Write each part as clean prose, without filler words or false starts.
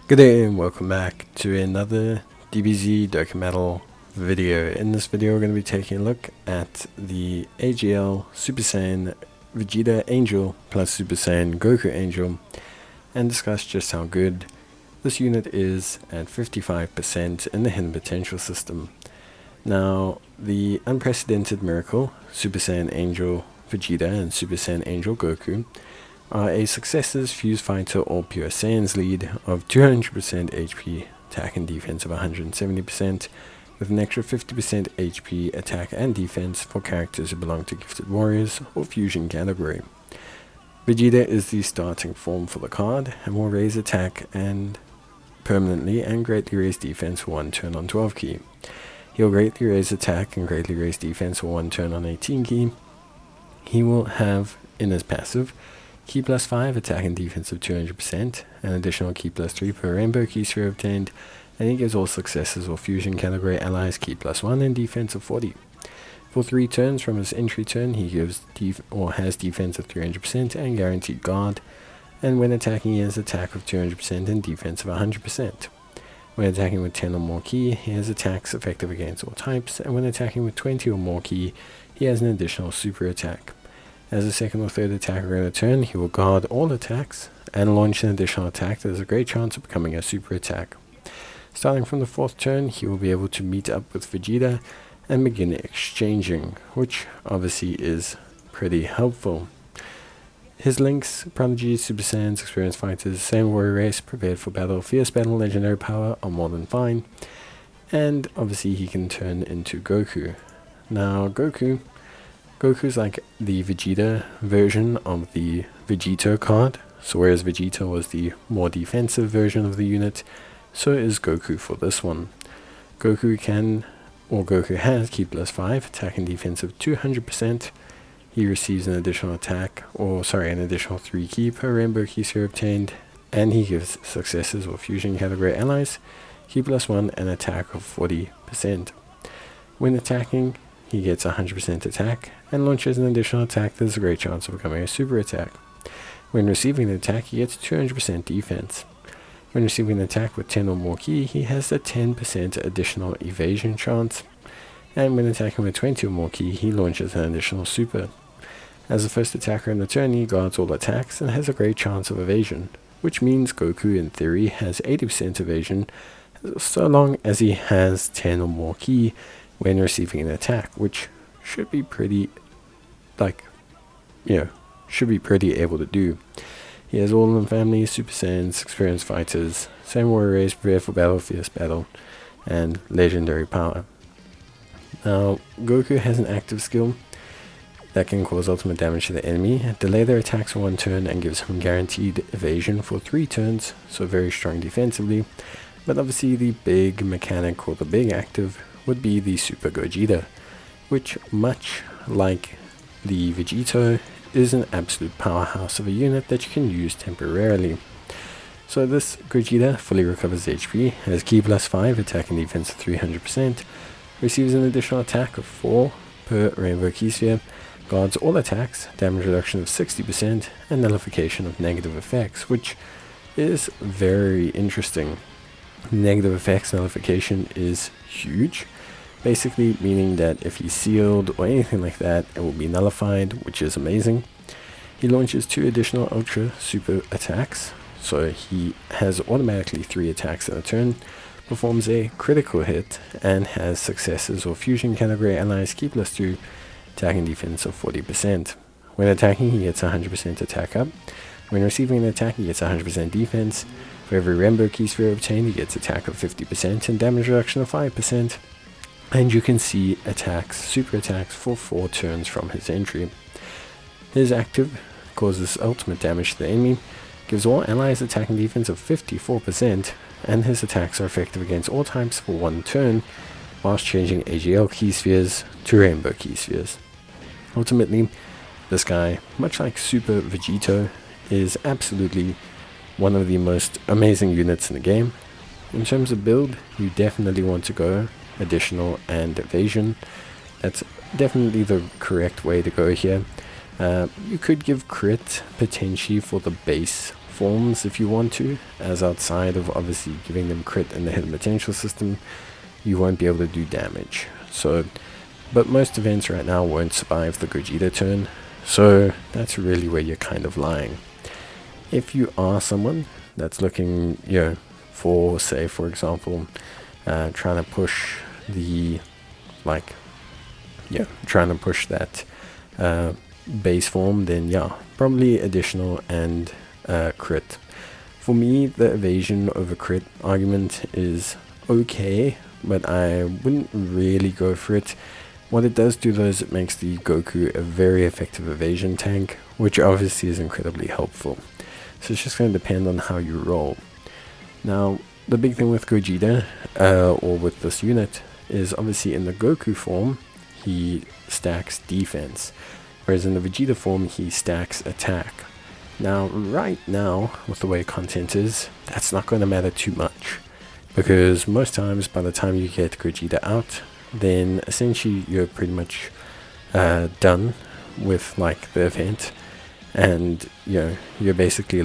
Good day and welcome back to another DBZ Dokkan video. In this video we're going to be taking a look at the AGL Super Saiyan Vegeta Angel plus Super Saiyan Goku Angel and discuss just how good this unit is at 55% in the hidden potential system. Now, the unprecedented miracle Super Saiyan Angel Vegeta and Super Saiyan Angel Goku are a successors fuse fighter or pure Saiyans lead of 200% HP, attack and defense of 170%, with an extra 50% HP, attack and defense for characters who belong to gifted warriors or fusion category. Vegeta is the starting form for the card and will raise attack and permanently and greatly raise defense for 1 turn on 12 key. He'll greatly raise attack and greatly raise defense for 1 turn on 18 key. He will have in his passive Key plus 5, attack and defense of 200%, an additional Key plus 3 per rainbow key sphere obtained, and he gives all successors or fusion category allies Key plus 1 and defense of 40. For 3 turns from his entry turn, he gives has defense of 300% and guaranteed guard, and when attacking he has attack of 200% and defense of 100%. When attacking with 10 or more key, he has attacks effective against all types, and when attacking with 20 or more key, he has an additional super attack. As a second or third attacker in a turn, he will guard all attacks and launch an additional attack that has a great chance of becoming a super attack. Starting from the 4th turn, he will be able to meet up with Vegeta and begin exchanging, which obviously is pretty helpful. His links, Prodigies, Super Saiyans, Experienced Fighters, Saiyan Warrior Race, Prepared for Battle, Fierce Battle, Legendary Power are more than fine. And obviously he can turn into Goku. Now Goku's like the Vegeta version of the Vegeta card, so whereas Vegeta was the more defensive version of the unit, so is Goku for this one. Goku has Key plus 5, attack and defense of 200%, he receives an additional an additional 3 key per rainbow key sphere obtained, and he gives successors or fusion category allies Key plus 1 and attack of 40%. When attacking, he gets 100% attack and launches an additional attack that has a great chance of becoming a super attack. When receiving an attack, he gets 200% defense. When receiving an attack with 10 or more key, he has a 10% additional evasion chance. And when attacking with 20 or more key, he launches an additional super. As the first attacker in the turn, he guards all attacks and has a great chance of evasion, which means Goku in theory has 80% evasion so long as he has 10 or more key when receiving an attack, which should be pretty able to do. He has all in the family, Super Saiyans, Experienced Fighters, Saiyan Warrior Race, Prepared for Battle, Fierce Battle, and Legendary Power. Now, Goku has an active skill that can cause ultimate damage to the enemy, delay their attacks for 1 turn, and gives him guaranteed evasion for 3 turns, so very strong defensively. But obviously the big mechanic or the big active would be the Super Gogeta, which, much like the Vegito, is an absolute powerhouse of a unit that you can use temporarily. So this Gogeta fully recovers HP, has Key plus 5, attack and defense of 300%, receives an additional attack of 4 per rainbow key sphere, guards all attacks, damage reduction of 60%, and nullification of negative effects, which is very interesting. Negative effects nullification is huge, basically meaning that if he's sealed or anything like that, it will be nullified, which is amazing. He launches 2 additional ultra super attacks, so he has automatically 3 attacks in a turn, performs a critical hit, and has successors or fusion category allies Key plus 2, attack and defense of 40%. When attacking, he gets 100% attack up. When receiving an attack, he gets 100% defense. For every rainbow key sphere obtained, he gets attack of 50% and damage reduction of 5%. And you can see super attacks for 4 turns from his entry. His active causes ultimate damage to the enemy, gives all allies attack and defense of 54%, and his attacks are effective against all types for 1 turn, whilst changing AGL key spheres to rainbow key spheres. Ultimately, this guy, much like Super Vegito, is absolutely one of the most amazing units in the game. In terms of build, you definitely want to go additional and evasion. That's definitely the correct way to go here. You could give crit potentially for the base forms if you want to, as outside of obviously giving them crit and the hidden potential system, you won't be able to do damage. So, but most events right now won't survive the Gogeta turn, so that's really where you're kind of lying. If you are someone that's looking, for, say, for example, trying to push the, trying to push that base form, then yeah, probably additional and crit. For me, the evasion over crit argument is okay, but I wouldn't really go for it. What it does do though is it makes the Goku a very effective evasion tank, which obviously is incredibly helpful. So it's just going to depend on how you roll. Now, the big thing with Gogeta, or with this unit, is obviously in the Goku form, he stacks defense, whereas in the Vegeta form, he stacks attack. Now, right now, with the way content is, that's not going to matter too much, because most times, by the time you get Gogeta out, then essentially you're pretty much done with the event, and you're basically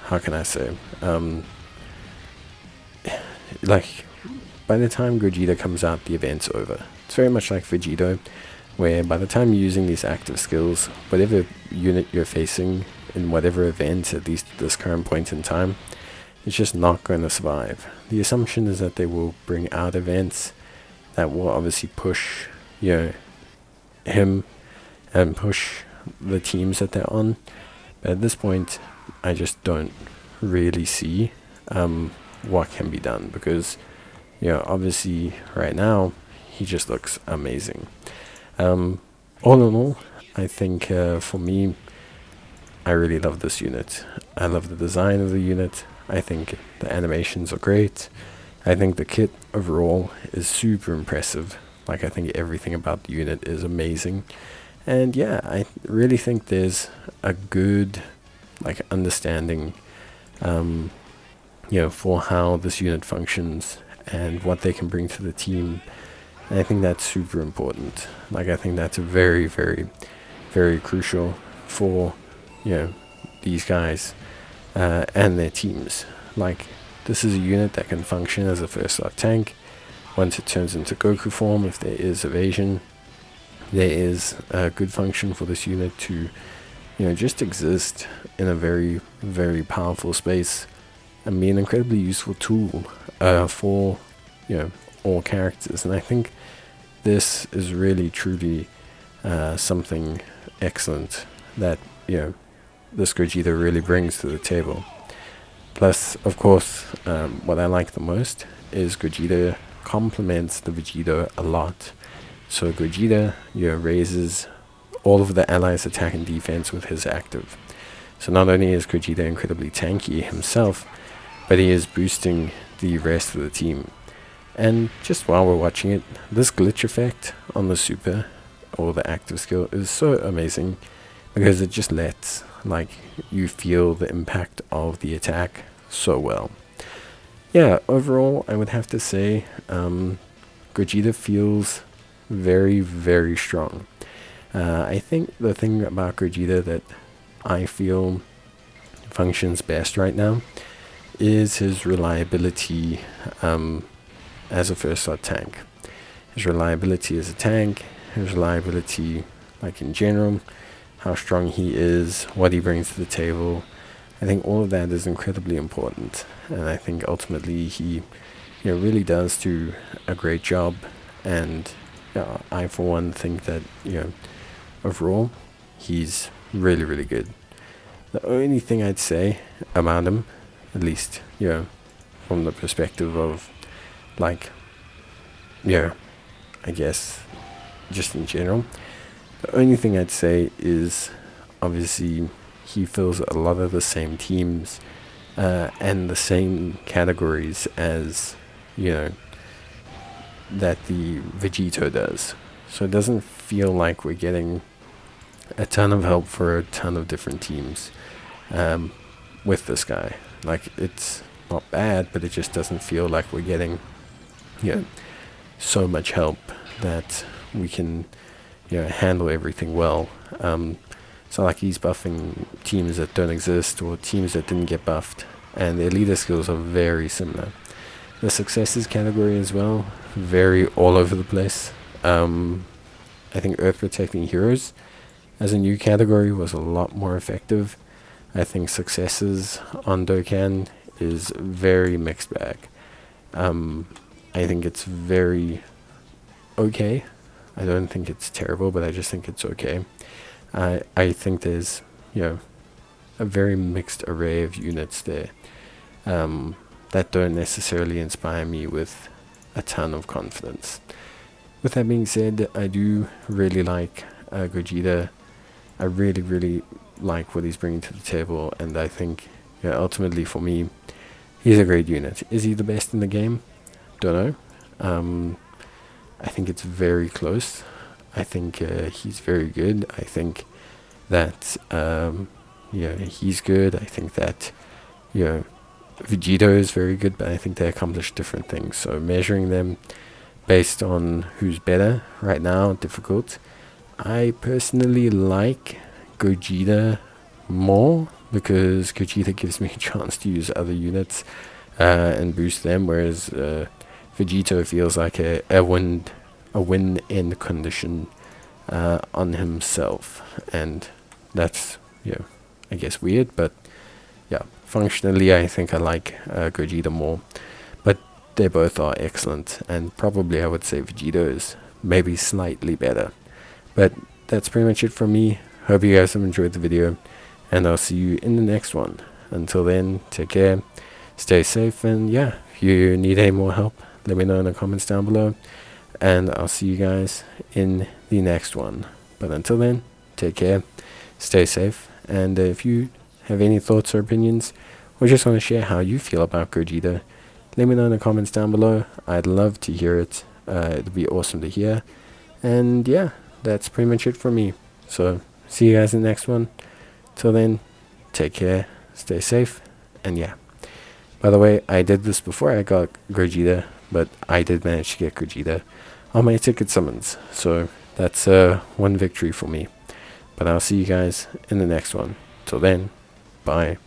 how can I say, by the time Gogeta comes out, the event's over. It's very much like Vegeta, where by the time you're using these active skills, whatever unit you're facing in whatever event, at least at this current point in time, it's just not going to survive. The assumption is that they will bring out events that will obviously push him and push the teams that they're on, but at this point I just don't really see what can be done, because obviously right now he just looks amazing. All in all, I think for me, I really love this unit. I love the design of the unit. I think the animations are great. I think the kit overall is super impressive. I think everything about the unit is amazing. And yeah, I really think there's a good understanding for how this unit functions and what they can bring to the team. And I think that's super important. I think that's very, very, very crucial for these guys and their teams. This is a unit that can function as a first slot tank. Once it turns into Goku form, if there is evasion, there is a good function for this unit to just exist in a very, very powerful space and be an incredibly useful tool for all characters. And I think this is really truly something excellent that this Gogeta really brings to the table. Plus, of course, what I like the most is Gogeta complements the Vegeta a lot. So Gogeta raises all of the allies' attack and defense with his active. So not only is Gogeta incredibly tanky himself, but he is boosting the rest of the team. And just while we're watching it, this glitch effect on the super or the active skill is so amazing, because it just lets you feel the impact of the attack so well. Yeah, overall I would have to say Gogeta feels very, very strong. I think the thing about Gogeta that I feel functions best right now is his reliability as a first slot tank. His reliability as a tank, his reliability in general, how strong he is, what he brings to the table. I think all of that is incredibly important, and I think ultimately he really does do a great job. And I for one think that overall he's really, really good. The only thing I'd say about him, at least from the perspective of I guess just in general, the only thing I'd say is obviously he fills a lot of the same teams and the same categories as that the Vegeta does. So it doesn't feel like we're getting a ton of help for a ton of different teams with this guy. It's not bad, but it just doesn't feel like we're getting so much help that we can handle everything well. So like he's buffing teams that don't exist or teams that didn't get buffed, and their leader skills are very similar. The successes category as well, very all over the place. I think Earth Protecting Heroes as a new category was a lot more effective. I think successes on Dokkan is very mixed bag. I think it's very okay. I don't think it's terrible, but I just think it's okay. I think there's, a very mixed array of units there that don't necessarily inspire me with a ton of confidence. With that being said, I do really like Gogeta. I really, really like what he's bringing to the table, and I think, ultimately for me, he's a great unit. Is he the best in the game? Don't know. I think it's very close. I think he's very good. I think that he's good. I think that Vegeta is very good, but I think they accomplish different things. So measuring them based on who's better right now, difficult. I personally like Gogeta more because Gogeta gives me a chance to use other units and boost them, whereas Vegeta feels like a win-end condition on himself, and that's I guess weird, but yeah, functionally I think I like Gogeta more, but they both are excellent, and probably I would say Vegeta is maybe slightly better. But that's pretty much it from me. Hope you guys have enjoyed the video, and I'll see you in the next one. Until then, take care, stay safe, and yeah, if you need any more help, let me know in the comments down below, and I'll see you guys in the next one. But until then, take care, stay safe, and if you have any thoughts or opinions, or just want to share how you feel about Gogeta, let me know in the comments down below. I'd love to hear it. It'd be awesome to hear. And yeah, that's pretty much it for me. So see you guys in the next one. Till then, take care, stay safe, and yeah. By the way, I did this before I got Gogeta, but I did manage to get Gogeta on my ticket summons. So that's one victory for me. But I'll see you guys in the next one. Till then, bye.